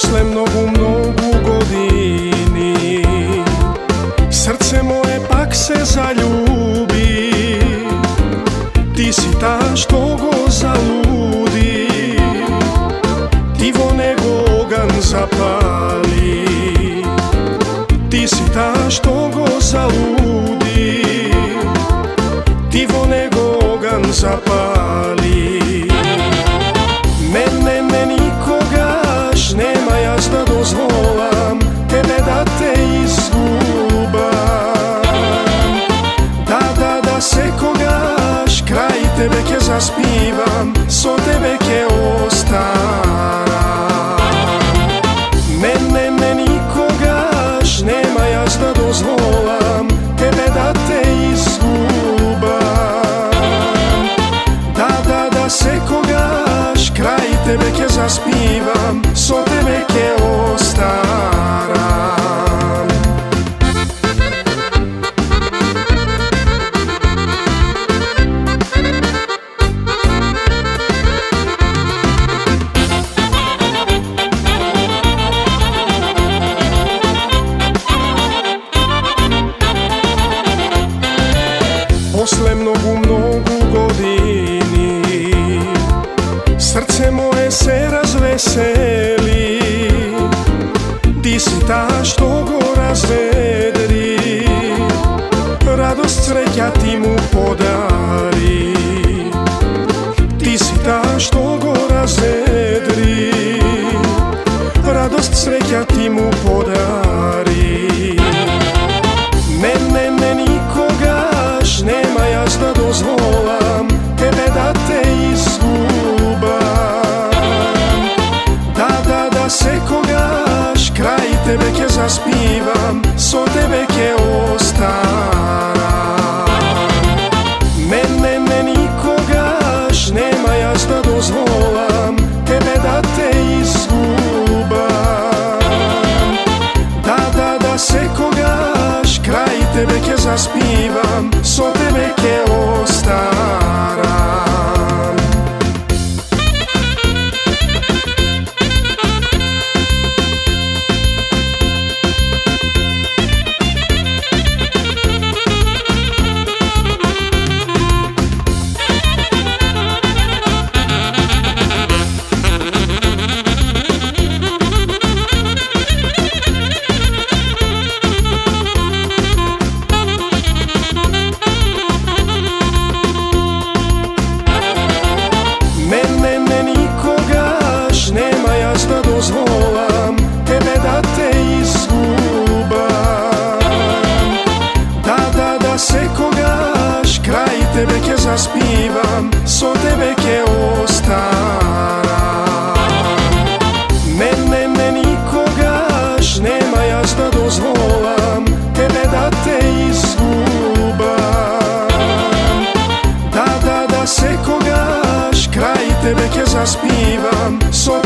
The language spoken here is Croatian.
Posle mnogu godini srce moje pak se zaljubi. Ti si ta što go zaludi, ti voneg ogan zapali. Ti si ta što go zaludi, ti voneg ogan zapali. Mene nikogaš nema, jas da dozvolam tebe da te izgubam. Da se kogaš, kraj tebe ke zaspivam, so tebe ke ostaram. Mene nikogaš nema, jas da dozvolam tebe da te izgubam. Da se kogaš, kraj tebe ke zaspivam, so tebe ke ostaram. Posle mnogu godini srce moje se razveseli. Ti si ta što go razvedri, radost sreća ti mu podari. Ti si ta što go razvedri, radost sreća ti mu podari. Mene nikogaš nema, jas da dozvolam tebe da te izgubam. Da se kogaš, kraj tebe ke zaspivam, so tebe ke ostaram. Mene nikogaš nema, jas da dozvolam tebe da te izgubam. Da se kogaš, kraj tebe ke zaspivam, so tebe ke ostaram. Mene nikogaš nema, jas da dozvolam tebe da te izgubam. Da se kogaš, kraj tebe ke zaspivam, so tebe ke ostaram. Mene nikogaš nema, jas da dozvolam tebe da te izgubam. Da se kogaš, kraj tebe ke zaspivam, so